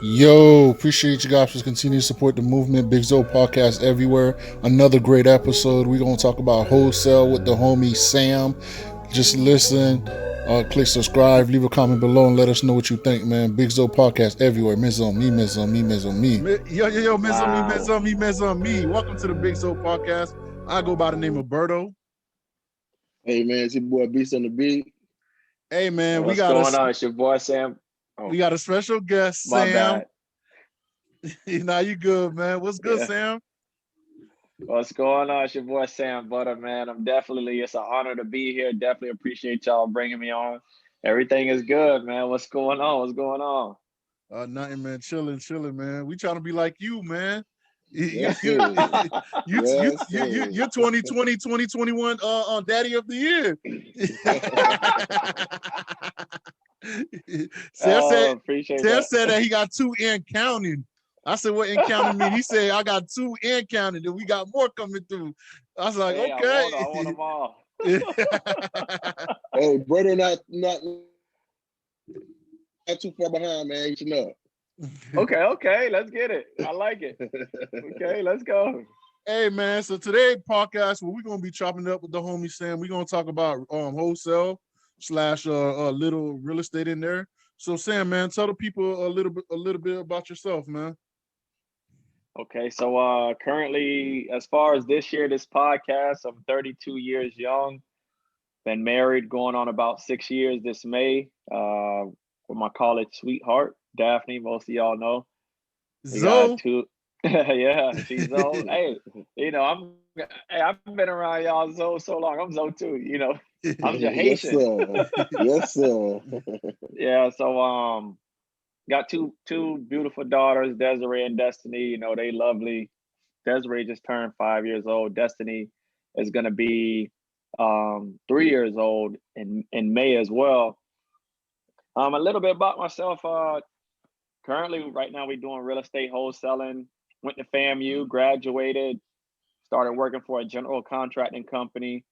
Yo, appreciate you guys for continuing to support the movement. Big Zoe podcast everywhere. Another great episode. We're gonna talk about wholesale with the homie Sam. Just listen, click subscribe, leave a comment below, and let us know what you think, man. Big Zoe podcast everywhere. Miss on me, miss on me, miss on me. Yo, Miss on me, Miss Wow. on me, Miss on me. Welcome to the Big Zoe podcast. I go by the name of Berto. Hey man, it's your boy Beast on the beat. Hey man, What's going on? It's your boy Sam. Oh, we got a special guest, my Sam. bad. Now you good, man. What's good, Yeah. Sam? What's going on? It's your boy Sam Butter, man. It's an honor to be here. Definitely appreciate y'all bringing me on. Everything is good, man. What's going on? What's going on? Nothing, man. Chilling, man. We trying to be like you, man. You Yes, you sir. you you Yes, you sir. you're 2020, 2021 on Daddy of the Year. Sam said Appreciate Sam that. said that he got two in counting. I said, what in counting mean? He said, I got two in counting, and we got more coming through. I was like, Hey, okay. I want them all. Hey, brother, not too far behind, man. You should know. Okay, let's get it. I like it. Okay, let's go. Hey man, so today podcast, well, we're gonna be chopping it up with the homie Sam. We're gonna talk about wholesale slash little real estate in there. So Sam, man, tell the people a little bit about yourself, man. Okay, so currently, as far as this year, this podcast, I'm 32 years young. Been married going on about 6 years this May with my college sweetheart, Daphne. Most of y'all know. We got Zoe. two. Yeah, she's Zoe. Hey, I've been around y'all so long. I'm Zoe too. I'm just Yes, Haitian. sir. Yes, sir. Yeah, so got two beautiful daughters, Desiree and Destiny. They lovely. Desiree just turned 5 years old. Destiny is gonna be 3 years old in May as well. A little bit about myself. Currently, right now, we're doing real estate wholesaling. Went to FAMU, graduated, started working for a general contracting company,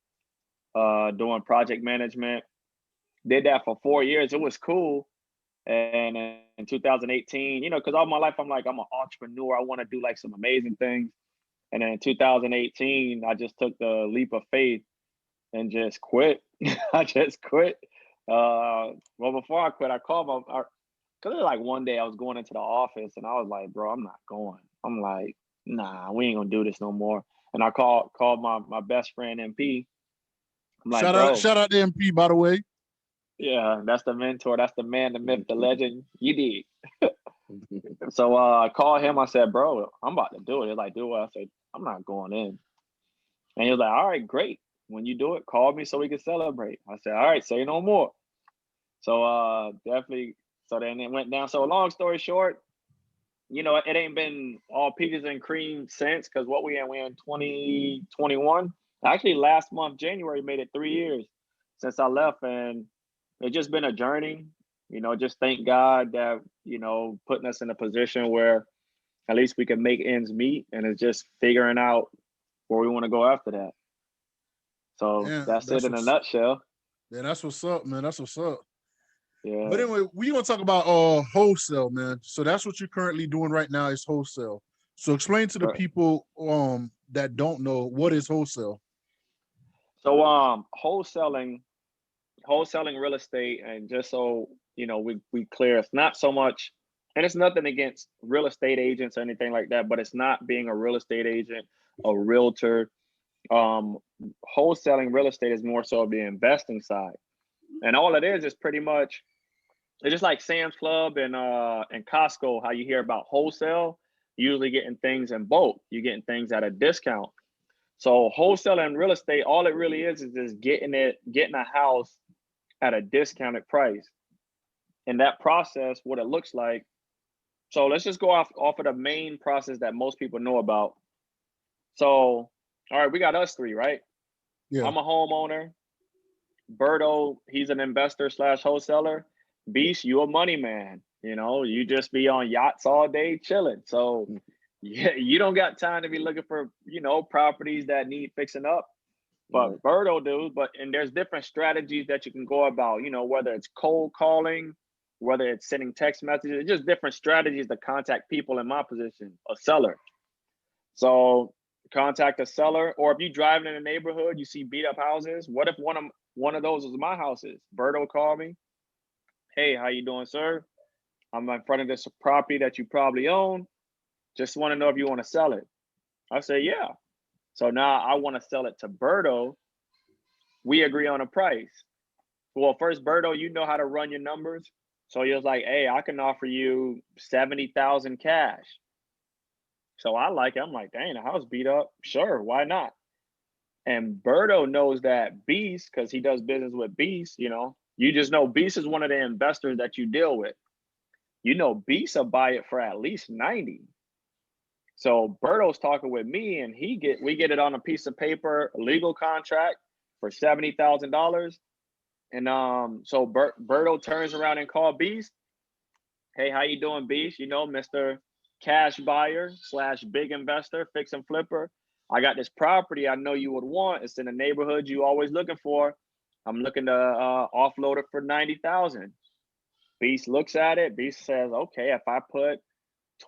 doing project management. Did that for 4 years. It was cool. And in 2018, because all my life I'm like, I'm an entrepreneur. I want to do like some amazing things. And then in 2018, I just took the leap of faith and just quit. I just quit. Well, before I quit, I called because like one day I was going into the office and I was like, bro, I'm not going. I'm like, nah, we ain't gonna do this no more. And I called my best friend MP. I'm like, bro, Shout out to MP, by the way. yeah, that's the mentor, that's the man, the myth, the legend. You did. So I called him. I said, bro, I'm about to do it. He's like, do what? I said, I'm not going in. And he was like, all right, great. When you do it, call me so we can celebrate. I said, all right, say no more. So definitely. So then it went down. So long story short, it ain't been all peaches and cream since, because what we in 2021. Actually, last month, January, made it 3 years since I left, and it's just been a journey. Just thank God that putting us in a position where at least we can make ends meet, and it's just figuring out where we want to go after that. So Yeah, that's it in a nutshell. that's what's up, man. That's what's up. But Yeah, anyway, we gonna talk about wholesale, man. So that's what you're currently doing right now is wholesale. So explain to the correct. people that don't know what is wholesale. So wholesaling real estate, and just so we clear, it's not so much, and it's nothing against real estate agents or anything like that, but it's not being a real estate agent, a realtor. um Wholesaling real estate is more so the investing side, and all it is pretty much, it's just like Sam's Club and Costco. How you hear about wholesale, usually getting things in bulk, you're getting things at a discount. So wholesale and real estate, all it really is just getting a house at a discounted price. And that process, what it looks like. So let's just go off of the main process that most people know about. So, all right, we got us three, right? Yeah. I'm a homeowner. Berto, he's an investor slash wholesaler. Beast, you a money man. You just be on yachts all day chilling. So yeah, you don't got time to be looking for, properties that need fixing up. Right. But Birdo do. And there's different strategies that you can go about, whether it's cold calling, whether it's sending text messages, it's just different strategies to contact people in my position, a seller. So contact a seller, or if you're driving in a neighborhood, you see beat up houses. What if one of those is my houses? Berto called me. Hey, how you doing, sir? I'm in front of this property that you probably own. Just want to know if you want to sell it. I say, yeah. So now I want to sell it to Berto. We agree on a price. Well, first, Berto, you know how to run your numbers. So he was like, hey, I can offer you 70,000 cash. So I like it. I'm like, dang, the house beat up. Sure, why not? And Berto knows that Beast, because he does business with Beast, you just know Beast is one of the investors that you deal with. Beast will buy it for at least 90. So Berto's talking with me, and we get it on a piece of paper, a legal contract for $70,000. And so Berto turns around and call Beast. Hey, how you doing, Beast? Mr. Cash buyer / big investor, fix and flipper. I got this property I know you would want. It's in the neighborhood you always looking for. I'm looking to offload it for 90,000. Beast looks at it. Beast says, okay, if I put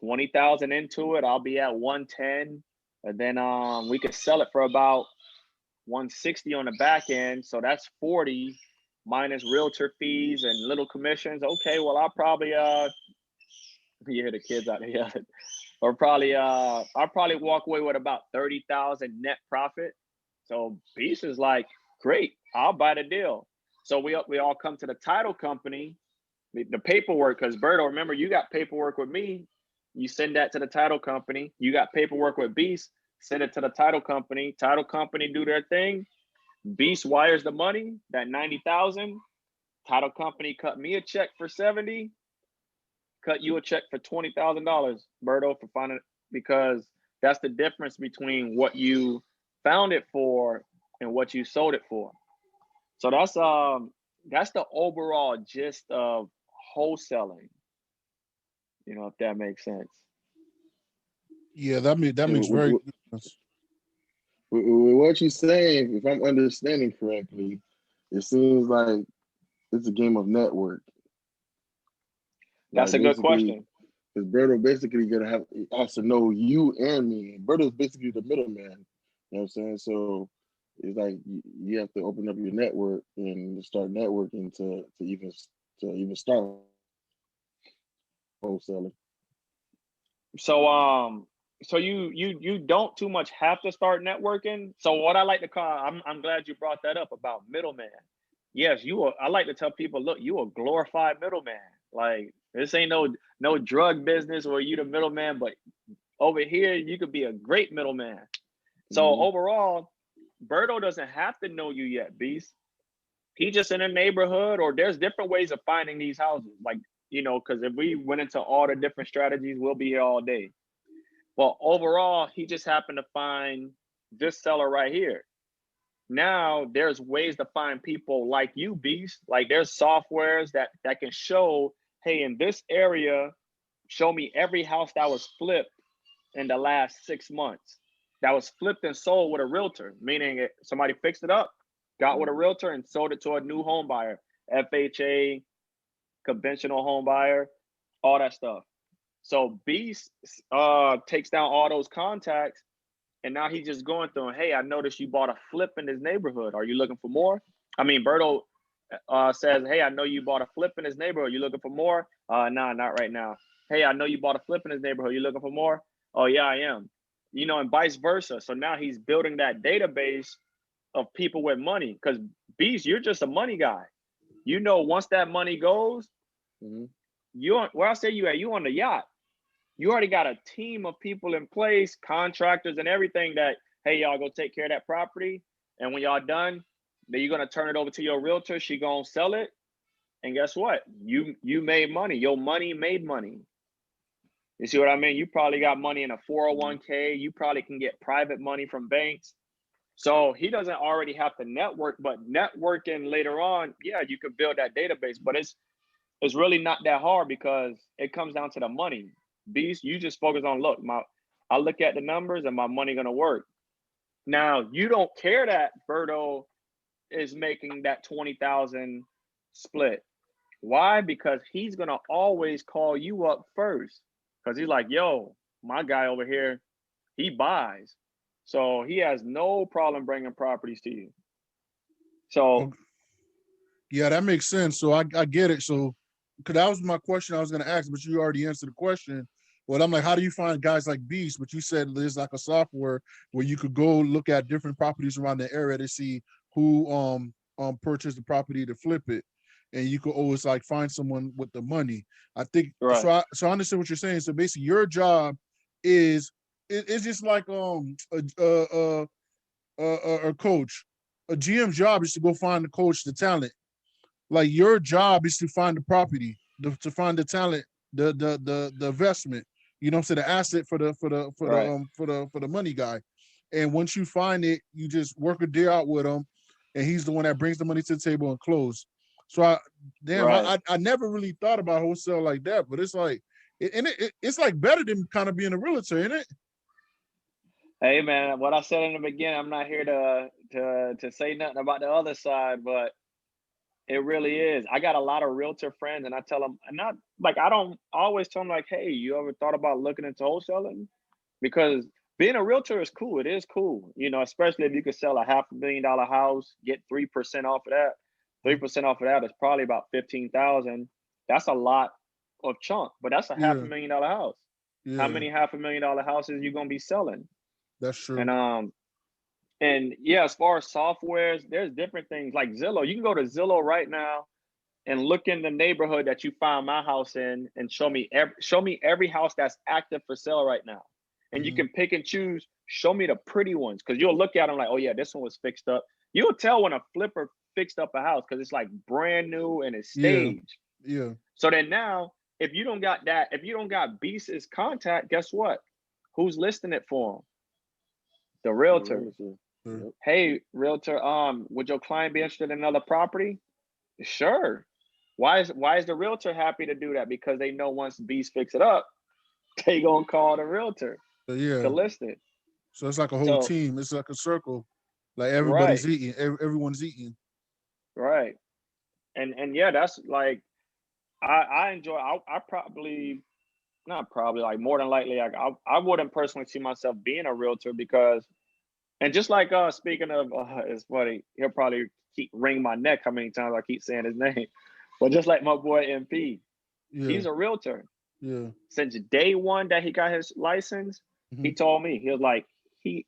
20,000 into it, I'll be at 110. And then we could sell it for about 160 on the back end. So that's 40 minus realtor fees and little commissions. Okay, well, I'll probably you hear the kids out here. Or I'll probably walk away with about 30,000 net profit. So Beast is like, great, I'll buy the deal. So we all come to the title company, the paperwork, because Berto, remember, you got paperwork with me. You send that to the title company. You got paperwork with Beast, send it to the title company. Title company do their thing. Beast wires the money, that 90,000. Title company cut me a check for 70. Cut you a check for $20,000, Berto, for finding, because that's the difference between what you found it for and what you sold it for. So that's the overall gist of wholesaling. If that makes sense. Yeah, that makes very good sense. With what you're saying, if I'm understanding correctly, it seems like it's a game of network. That's a good question. Because Berto basically has to know you and me. Berto's basically the middleman. You know what I'm saying? So it's like you have to open up your network and start networking to even start wholesaling. So you don't too much have to start networking. So what I like to call, I'm glad you brought that up about middleman. Yes, I like to tell people, look, you a glorified middleman. Like, this ain't no drug business where you the middleman, but over here you could be a great middleman. So overall, Berto doesn't have to know you yet, Beast. He just in a neighborhood, or there's different ways of finding these houses. Like, because if we went into all the different strategies, we'll be here all day. Well, overall, he just happened to find this seller right here. Now there's ways to find people like you, Beast. Like, there's softwares that can show, hey, in this area, show me every house that was flipped in the last 6 months. That was flipped and sold with a realtor, meaning somebody fixed it up, got with a realtor and sold it to a new home buyer, FHA, conventional home buyer, all that stuff. So Beast takes down all those contacts, and now he's just going through, hey, I noticed you bought a flip in this neighborhood. Are you looking for more? I mean, Berto says, hey, I know you bought a flip in this neighborhood. You looking for more? Nah, not right now. Hey, I know you bought a flip in this neighborhood. You looking for more? Oh, yeah, I am. And vice versa. So now he's building that database of people with money, because Beast, you're just a money guy. Once that money goes, where I say you at? You on the yacht. You already got a team of people in place, contractors and everything that, hey, y'all go take care of that property. And when y'all done, then you're going to turn it over to your realtor. She going to sell it. And guess what? You made money. Your money made money. You see what I mean? You probably got money in a 401k. You probably can get private money from banks. So he doesn't already have to network, but networking later on, yeah, you could build that database, but it's really not that hard, because it comes down to the money. Beast, you just focus on, look, I look at the numbers and my money gonna work. Now, you don't care that Berto is making that 20,000 split. Why? Because he's gonna always call you up first. Because he's like, yo, my guy over here, he buys. So he has no problem bringing properties to you. So yeah, that makes sense. So I get it. So because that was my question I was going to ask, but you already answered the question. Well, I'm like, how do you find guys like Beast? But you said there's like a software where you could go look at different properties around the area to see who purchased the property to flip it, and you could always like find someone with the money. I think right. so. I understand what you're saying. So basically, your job is it's just like a coach. A GM job is to go find the coach, the talent. Like your job is to find the property, to find the talent, the investment. You know what I'm saying? The asset Right. for the money guy. And once you find it, you just work a deal out with him, and he's the one that brings the money to the table and close. So Right. I never really thought about wholesale like that, but it's like it's like better than kind of being a realtor, isn't it? Hey man, what I said in the beginning, I'm not here to say nothing about the other side, but it really is. I got a lot of realtor friends, and I tell them, not like I don't always tell them like, hey, you ever thought about looking into wholesaling? Because being a realtor is cool. It is cool, you know, especially if you could sell a $500,000 house, get 3% off of that. 3% off of that is probably about 15,000. That's a lot of chunk, but that's a half a Yeah, million dollar house. How yeah, many $500,000 houses you gonna be selling? that's And true. yeah, as far as softwares, there's different things like Zillow. You can go to Zillow right now and look in the neighborhood that you found my house in and show me every house that's active for sale right now. And you Mm-hmm. can pick and choose, show me the pretty ones, because you'll look at them like, oh yeah, this one was fixed up. You'll tell when a flipper fixed up a house because it's like brand new and it's Yeah, staged. yeah. So then now, if you don't got Beast's contact, guess what? Who's listing it for him? The The realtor. realtor. Sure. Yep. Hey, realtor, would your client be interested in another property? Sure. Why is the realtor happy to do that? Because they know once Beast fix it up, they gonna call the realtor So to yeah. list it. So it's like a whole So team. It's like a circle. Like right, everybody's eating. Everyone's eating. right. And yeah, that's like I enjoy I probably not probably like more than likely like I wouldn't personally see myself being a realtor because and just like speaking of it's funny, he'll probably keep wring my neck how many times I keep saying his name. But just like my boy MP, Yeah, he's a realtor. yeah. Since day one that he got his license, Mm-hmm. he told me he was like he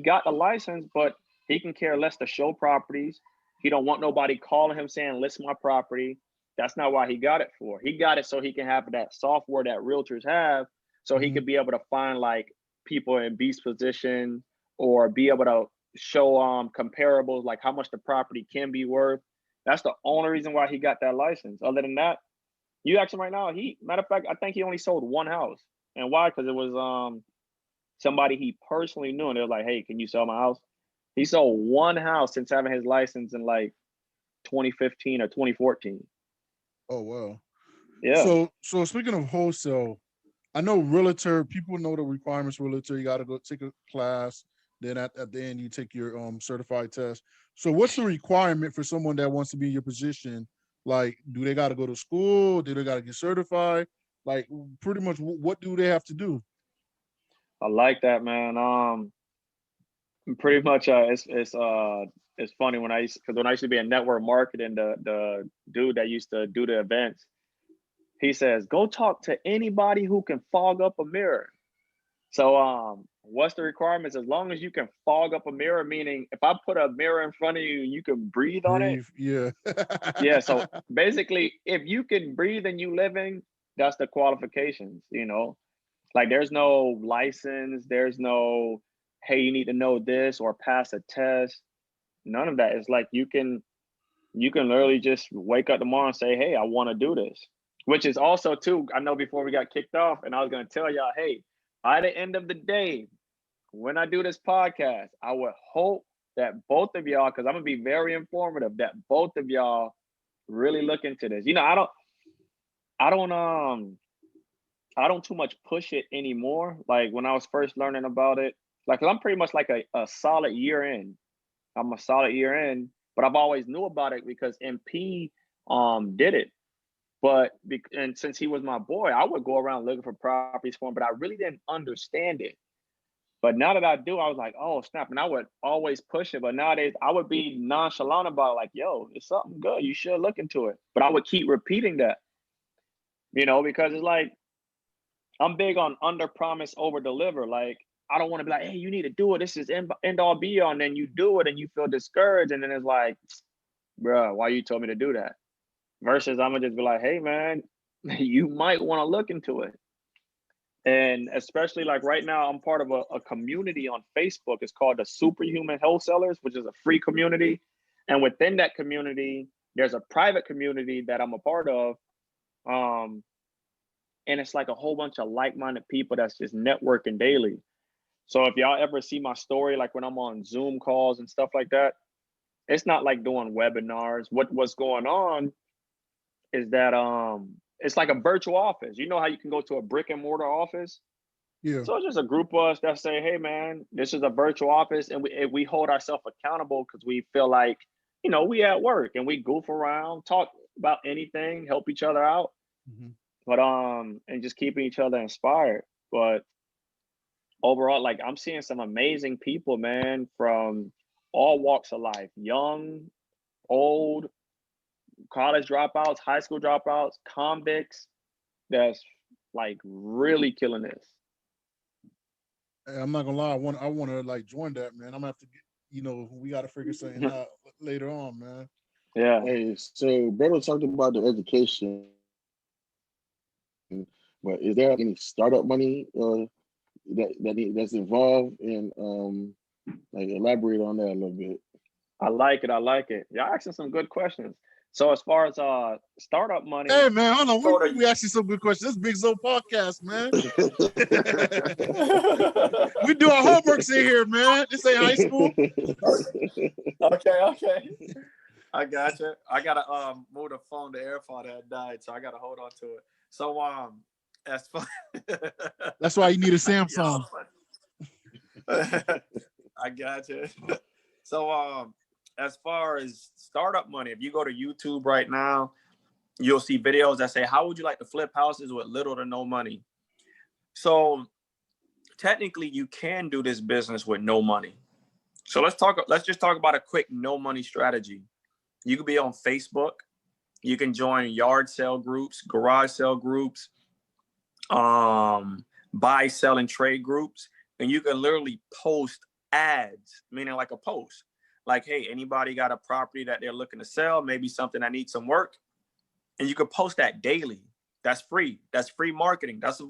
got the license, but he can care less to show properties. He don't want nobody calling him saying list my property. That's not why he got it for. He got it so he can have that software that realtors have, so he Mm-hmm. could be able to find like people in beast position or be able to show comparables like how much the property can be worth. That's the only reason why he got that license. Other than that, you ask him right now. He matter of fact, I think he only sold one house. And why? Because it was somebody he personally knew, and they were like, "Hey, can you sell my house?" He sold one house since having his license in like 2015 or 2014. Oh wow. Yeah, So speaking of wholesale, I know realtor. People know the requirements. For realtor, you got to go take a class. Then at the end, you take your certified test. So what's the requirement for someone that wants to be in your position? Like, do they got to go to school? Do they got to get certified? Like, pretty much, what do they have to do? I like that, man. Pretty much, it's funny when when I used to be in network marketing, the dude that used to do the events, he says, "Go talk to anybody who can fog up a mirror." So what's the requirements? As long as you can fog up a mirror, meaning if I put a mirror in front of you, you can breathe on it. Breathe. Yeah. Yeah. So basically, if you can breathe and you living, that's the qualifications, you know. Like there's no license, there's no, hey, you need to know this or pass a test. None of that. It's like you can literally just wake up tomorrow and say, hey, I want to do this. Which is also too, I know before we got kicked off, and I was gonna tell y'all, hey, by the end of the day, when I do this podcast, I would hope that both of y'all, because I'm gonna be very informative, that both of y'all really look into this. You know, I don't I don't too much push it anymore. Like when I was first learning about it, like 'cause I'm pretty much like a solid year in. I'm a solid year in, but I've always knew about it because MP did it. And since he was my boy, I would go around looking for properties for him, but I really didn't understand it. But now that I do, I was like, oh, snap. And I would always push it. But nowadays, I would be nonchalant about it, like, yo, it's something good. You should look into it. But I would keep repeating that, because it's like, I'm big on under promise, over deliver. Like, I don't want to be like, hey, you need to do it. This is end all be all. And then you do it and you feel discouraged. And then it's like, bro, why you told me to do that? Versus I'm going to just be like, hey, man, you might want to look into it. And especially like right now, I'm part of a community on Facebook. It's called the Superhuman Wholesalers, which is a free community. And within that community, there's a private community that I'm a part of. And it's like a whole bunch of like-minded people that's just networking daily. So if y'all ever see my story, like when I'm on Zoom calls and stuff like that, it's not like doing webinars. What's going on is that it's like a virtual office. You know how you can go to a brick and mortar office? Yeah. So it's just a group of us that say, hey, man, this is a virtual office. And we hold ourselves accountable because we feel like, we at work and we goof around, talk about anything, help each other out. Mm-hmm. But and just keeping each other inspired. But overall, like I'm seeing some amazing people, man, from all walks of life, young, old, college dropouts, high school dropouts, convicts, that's like really killing this. Hey, I'm not gonna lie, I want to like join that, man. I'm gonna have to get, we got to figure something out later on, man. Yeah. Hey, so brother talked about the education, but is there any startup money that's involved? And like elaborate on that a little bit. I like it. Y'all asking some good questions. So as far as startup money, hey man, hold on. We asking some good questions. This Big Zoe podcast, man. We do our homeworks in here, man. This ain't high school. Okay. I got you. I gotta move the phone. The AirPod had died, so I gotta hold on to it. So that's fun. That's why you need a Samsung. I got you. So as far as startup money, if you go to YouTube right now, you'll see videos that say, how would you like to flip houses with little to no money? So technically you can do this business with no money. So let's just talk about a quick no money strategy. You could be on Facebook. You can join yard sale groups, garage sale groups, buy, sell, and trade groups. And you can literally post ads, meaning like a post. Like, hey, anybody got a property that they're looking to sell, maybe something that needs some work, and you could post that daily. That's free. That's free marketing. That's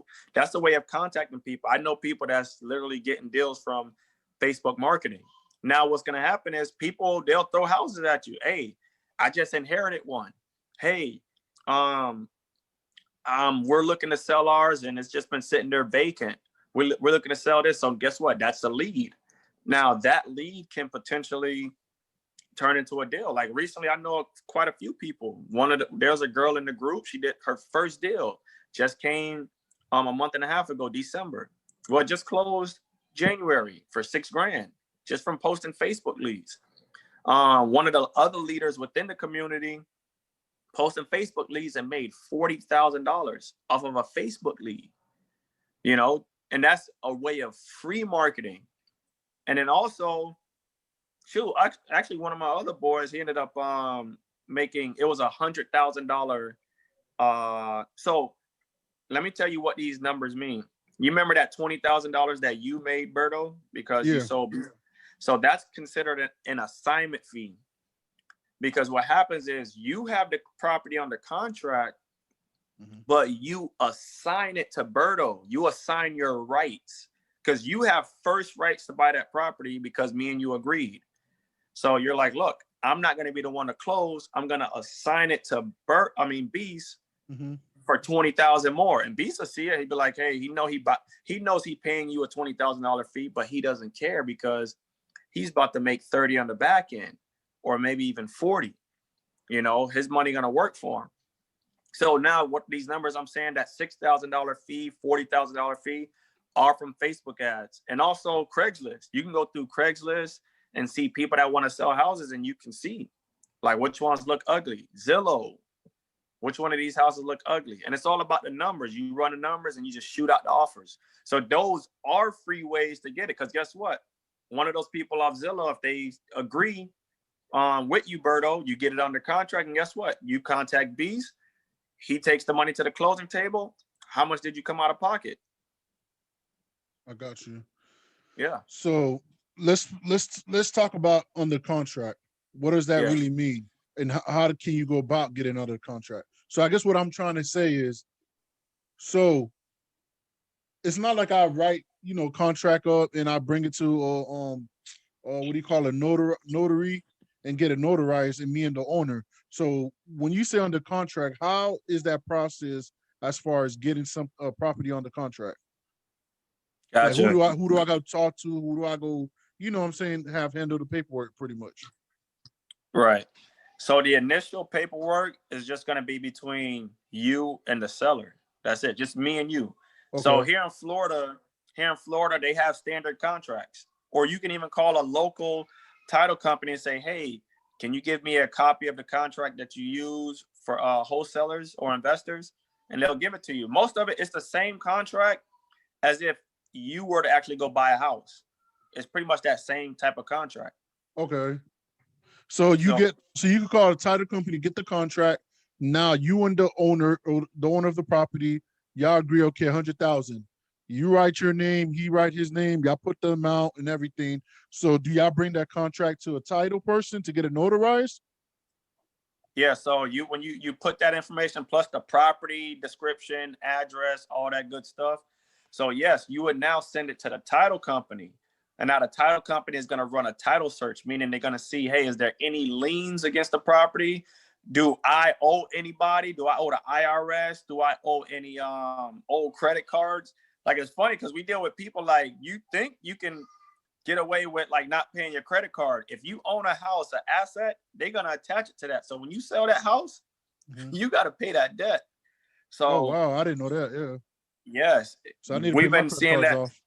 the way of contacting people. I know people that's literally getting deals from Facebook marketing. Now, what's going to happen is they'll throw houses at you. Hey, I just inherited one. Hey, we're looking to sell ours, and it's just been sitting there vacant. We're looking to sell this. So guess what? That's a lead. Now that lead can potentially turn into a deal. Like recently, I know quite a few people. There's a girl in the group. She did her first deal. Just came a month and a half ago, December. Well, just closed January for $6,000 just from posting Facebook leads. One of the other leaders within the community posting Facebook leads and made $40,000 off of a Facebook lead. And that's a way of free marketing. And then also, actually one of my other boys, he ended up making, it was $100,000. So let me tell you what these numbers mean. You remember that $20,000 that you made, Berto, because you sold. So that's considered an assignment fee. Because what happens is you have the property under contract, but you assign it to Berto. You assign your rights. Because you have first rights to buy that property because me and you agreed. So you're like, look, I'm not going to be the one to close. I'm going to assign it to Beast for $20,000 more. And Beast will see it. He'd be like, hey, he knows he's paying you a $20,000 fee, but he doesn't care because he's about to make 30 on the back end, or maybe even 40. His money going to work for him. So now what these numbers I'm saying, that $6,000 fee, $40,000 fee, are from Facebook ads and also Craigslist. You can go through Craigslist and see people that want to sell houses, and you can see like which ones look ugly. Zillow, Which one of these houses look ugly? And it's all about the numbers. You run the numbers and you just shoot out the offers. So those are free ways to get it. Because guess what? One of those people off Zillow, if they agree with you, Berto, you get it under contract. And guess what? You contact Beast. He takes the money to the closing table. How much did you come out of pocket? I got you. Yeah. So let's talk about under contract. What does that really mean? And how can you go about getting under contract? So I guess what I'm trying to say is, so it's not like I write, contract up and I bring it to what do you call a notary and get it notarized, and me and the owner. So when you say under contract, how is that process as far as getting some property under contract? Gotcha. Like who do I go talk to? Who do I go, what I'm saying, have handle the paperwork pretty much? Right. So the initial paperwork is just going to be between you and the seller. That's it. Just me and you. Okay. So here in Florida, they have standard contracts. Or you can even call a local title company and say, hey, can you give me a copy of the contract that you use for wholesalers or investors? And they'll give it to you. Most of it is the same contract as if you were to actually go buy a house. It's pretty much that same type of contract. Okay. So you can call a title company, get the contract. Now you and the owner, or the owner of the property, y'all agree, okay, 100,000. You write your name, he write his name, y'all put the amount and everything. So do y'all bring that contract to a title person to get it notarized? Yeah, so when you put that information plus the property description, address, all that good stuff. So yes, you would now send it to the title company. And now the title company is going to run a title search, meaning they're going to see, hey, is there any liens against the property? Do I owe anybody? Do I owe the IRS? Do I owe any old credit cards? Like, it's funny because we deal with people like, you think you can get away with like not paying your credit card. If you own a house, an asset, they're going to attach it to that. So when you sell that house, you got to pay that debt. So, oh, wow, I didn't know that. Yeah. Yes. So I need to pay my credit cards off.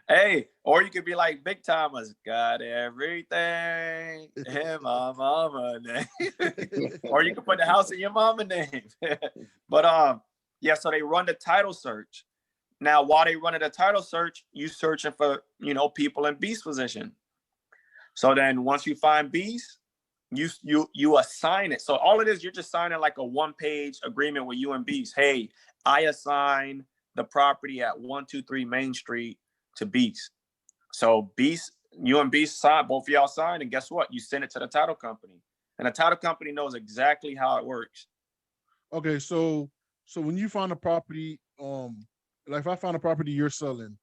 Hey, or you could be like Big Thomas, got everything in my mama name. Or you could put the house in your mama name. But yeah, so they run the title search. Now, while they run the title search, you searching for, people in Beast position. So then once you find Beast, you assign it. So all it is, you're just signing like a 1-page agreement with you and Beast. Hey, I assign the property at 123 Main Street to Beast. So Beast, you and Beast sign, both of y'all sign, and guess what? You send it to the title company, and the title company knows exactly how it works. Okay, so when you find a property, like if I find a property you're selling,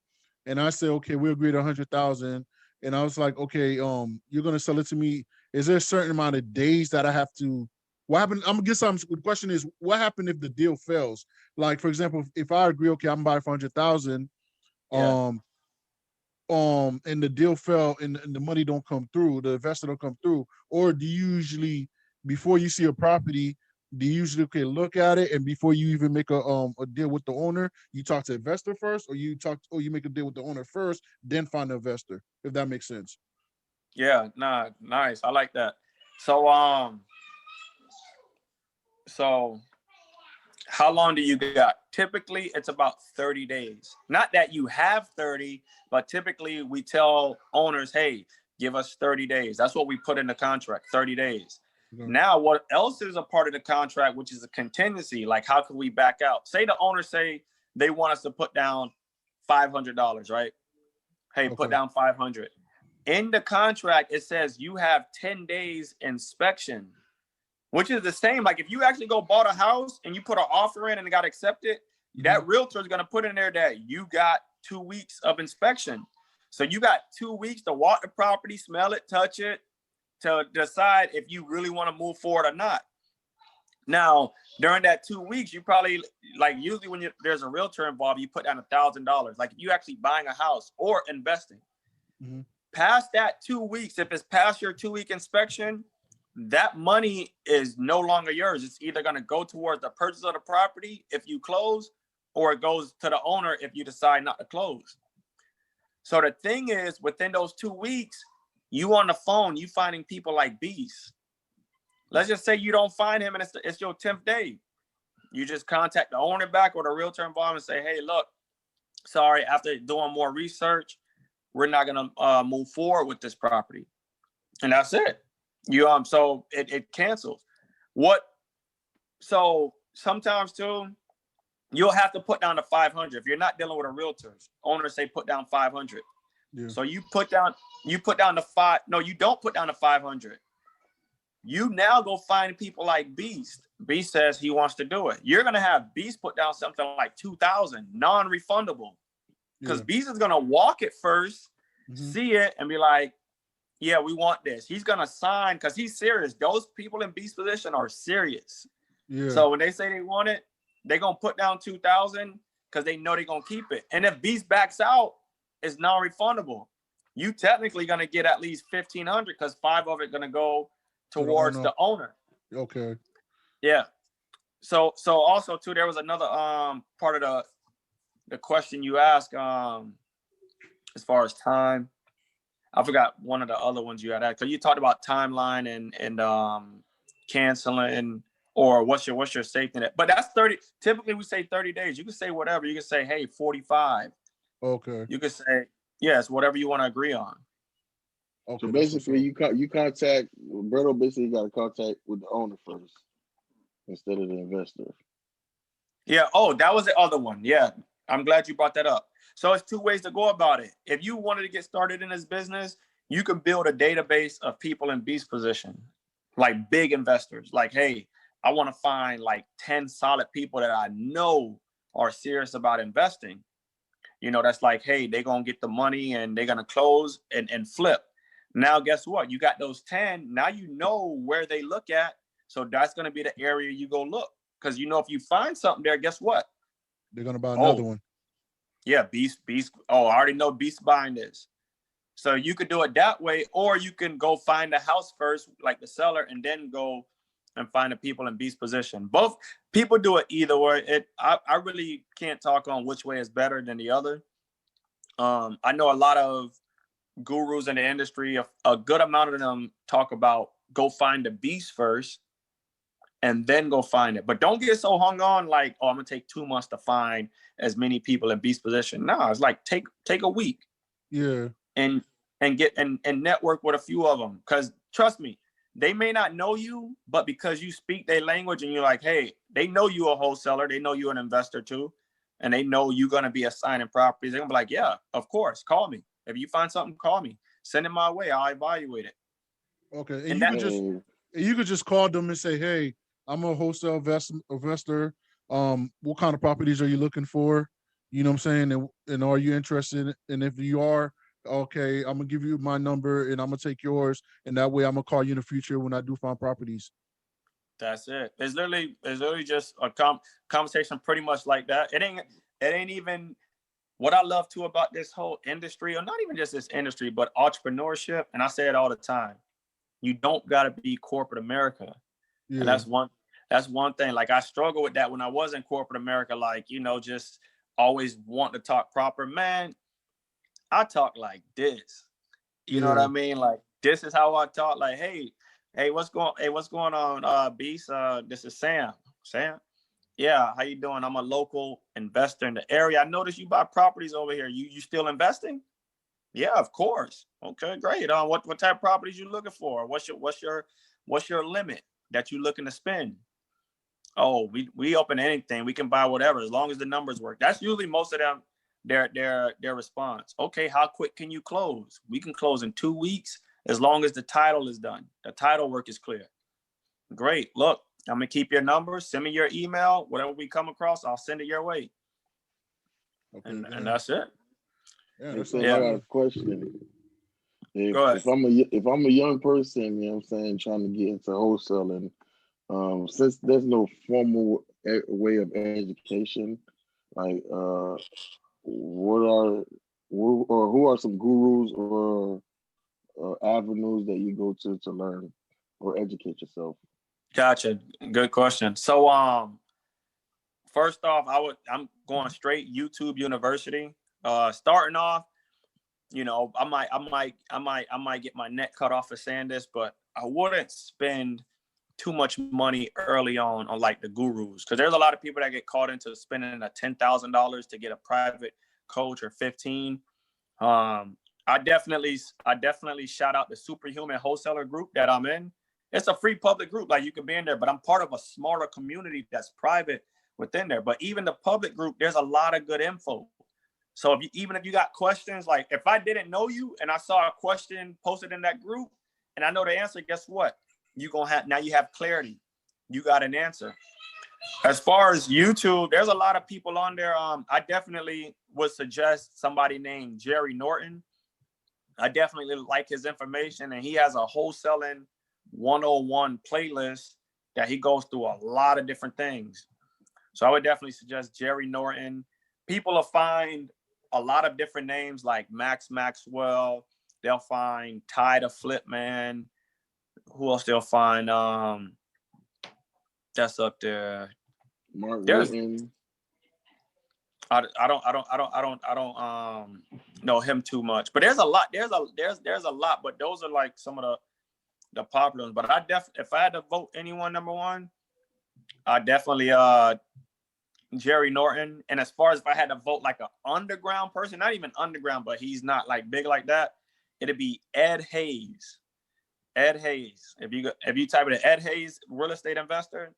and I say, okay, we agreed 100,000, and I was like, okay, you're gonna sell it to me. Is there a certain amount of days that I have to? What happened? I'm gonna get some. The question is, what happened if the deal fails? Like, for example, if I agree, okay, I'm buying for 100,000, and the deal fell, and the money don't come through, the investor don't come through, or do you usually, before you see a property, do you usually look at it, and before you even make a deal with the owner, you talk to the investor first, or you make a deal with the owner first, then find the investor, if that makes sense? Yeah, nah, nice. I like that. So how long do you got? Typically, it's about 30 days. Not that you have 30, but typically we tell owners, hey, give us 30 days. That's what we put in the contract, 30 days. Mm-hmm. Now, what else is a part of the contract, which is a contingency? Like, how can we back out? Say the owners say they want us to put down $500, right? Hey, okay, put down 500. In the contract, it says you have 10 days inspection, which is the same. Like if you actually go bought a house and you put an offer in and it got accepted, that realtor is going to put in there that you got 2 weeks of inspection. So you got 2 weeks to walk the property, smell it, touch it, to decide if you really want to move forward or not. Now, during that 2 weeks, you probably, like usually when there's a realtor involved, you put down $1,000. Like if you actually buying a house or investing. Mm-hmm. Past that 2 weeks, if it's past your 2-week inspection, that money is no longer yours. It's either going to go towards the purchase of the property if you close, or it goes to the owner if you decide not to close. So the thing is, within those 2 weeks, you on the phone, you finding people like Beast. Let's just say you don't find him and it's your 10th day. You just contact the owner back or the realtor involved and say, hey, look, sorry, after doing more research, we're not gonna move forward with this property. And that's it. So it cancels. So sometimes too, you'll have to put down the 500. If you're not dealing with a realtor, owners say put down 500. Yeah. So you put down the five. No, you don't put down the 500. You now go find people like Beast. Beast says he wants to do it. You're gonna have Beast put down something like 2,000, non-refundable, because Beast is gonna walk it first, see it, and be like, "Yeah, we want this." He's gonna sign because he's serious. Those people in Beast position are serious. Yeah. So when they say they want it, they're gonna put down 2,000 because they know they're gonna keep it. And if Beast backs out, it's non-refundable. You technically gonna get at least 1,500 because 5 of it gonna go towards the owner. Okay. Yeah. So also too, there was another part of the question you asked as far as time. I forgot one of the other ones you had asked, because you talked about timeline and canceling, or what's your safety net. But that's 30. Typically we say 30 days. You can say whatever. You can say, hey, 45. Okay. You can say, yes, whatever you want to agree on. Okay, so basically, you contact Roberto. Basically, got to contact with the owner first instead of the investor. Yeah. Oh, that was the other one. Yeah, I'm glad you brought that up. So it's 2 ways to go about it. If you wanted to get started in this business, you can build a database of people in Beast position, like big investors. Like, hey, I want to find like 10 solid people that I know are serious about investing. That's like, hey, they're gonna get the money and they're gonna close and flip. Now, guess what? You got those 10. Now you know where they look at. So that's going to be the area you go look. Because if you find something there, guess what? They're going to buy another one. Yeah, Beast. Oh, I already know Beast buying this. So you could do it that way, or you can go find the house first, like the seller, and then go and find the people in Beast position. Both people do it either way. I really can't talk on which way is better than the other. I know a lot of gurus in the industry, a good amount of them talk about go find the Beast first and then go find it. But don't get so hung on like, oh, I'm gonna take 2 months to find as many people in Beast position. No, it's like take a week. Yeah. And get and network with a few of them. Because trust me, they may not know you, but because you speak their language and you're like, hey, they know you a wholesaler, they know you an investor too, and they know you're gonna be assigning properties. They're gonna be like, yeah, of course, call me. If you find something, call me. Send it my way. I'll evaluate it. Okay. And you could just call them and say, hey, I'm a wholesale investor. What kind of properties are you looking for? You know what I'm saying? And are you interested? And if you are, okay, I'm gonna give you my number and I'm gonna take yours. And that way I'm gonna call you in the future when I do find properties. That's it. It's literally just a conversation pretty much like that. It ain't even. What I love too about this whole industry, or not even just this industry, but entrepreneurship, and I say it all the time, you don't gotta be corporate America. Yeah. And that's one thing. Like I struggle with that when I was in corporate America, like, just always want to talk proper. Man, I talk like this. You know what I mean? Like this is how I talk. Like, hey, what's going on, Beast? This is Sam. Sam? Yeah, how you doing? I'm a local investor in the area. I noticed you buy properties over here. You still investing? Yeah, of course. Okay, great. What type of properties you looking for? What's your limit that you looking to spend? Oh, we open anything. We can buy whatever as long as the numbers work. That's usually most of them their response. Okay, how quick can you close? We can close in 2 weeks as long as the title is done. The title work is clear. Great. Look, I'm gonna keep your number. Send me your email. Whatever we come across, I'll send it your way. Okay, and that's it. Yeah, so I got a question. Go ahead. If I'm a young person, you know what I'm saying, trying to get into wholesaling, since there's no formal way of education, like who are some gurus or avenues that you go to learn or educate yourself? Gotcha. Good question. So first off, I'm going straight YouTube University. Starting off, I might get my neck cut off for saying this, but I wouldn't spend too much money early on like the gurus, because there's a lot of people that get caught into spending a $10,000 to get a private coach or 15. I definitely shout out the Superhuman Wholesaler group that I'm in. It's a free public group, like you can be in there, but I'm part of a smaller community that's private within there. But even the public group, there's a lot of good info. So even if you got questions, like if I didn't know you and I saw a question posted in that group and I know the answer, guess what? You have clarity. You got an answer. As far as YouTube, there's a lot of people on there. I definitely would suggest somebody named Jerry Norton. I definitely like his information, and he has a wholesaling 101 playlist that he goes through a lot of different things. So I would definitely suggest Jerry Norton. People will find a lot of different names like Max Maxwell. They'll find Ty the Flipman. Who else they'll find? That's up there. Mark Whitten. I don't know him too much, but there's a lot. There's a lot, but those are like some of the popular ones. But if I had to vote anyone number one, I definitely Jerry Norton. And as far as if I had to vote like an underground person, not even underground, but he's not like big like that, it'd be Ed Hayes. Ed Hayes. If you type it in Ed Hayes, real estate investor,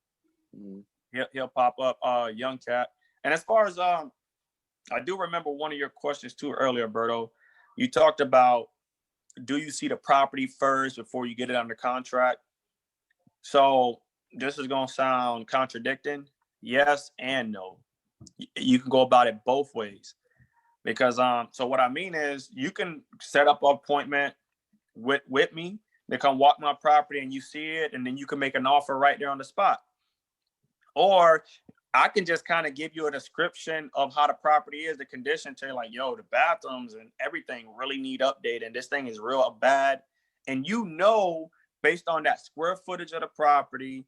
he'll pop up. Young cat. And as far as I do remember one of your questions too earlier, Berto. You talked about, do you see the property first before you get it under contract? So this is gonna sound contradicting. Yes and no. You can go about it both ways. Because so what I mean is you can set up an appointment with me. They come walk my property and you see it, and then you can make an offer right there on the spot. Or I can just kind of give you a description of how the property is, the condition, tell you like, yo, the bathrooms and everything really need updated, and this thing is real bad. And based on that square footage of the property,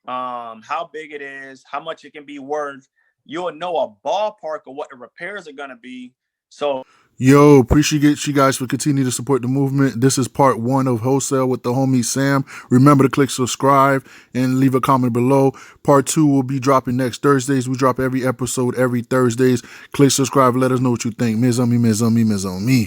how big it is, how much it can be worth, you'll know a ballpark of what the repairs are going to be. So Yo, appreciate you guys for continuing to support the movement. This is part 1 of Wholesale with the homie Sam. Remember to click subscribe and leave a comment below. Part 2 will be dropping next Thursdays. We drop every episode every Thursdays. Click subscribe. Let us know what you think. Miz on me, miz on me, miz on me.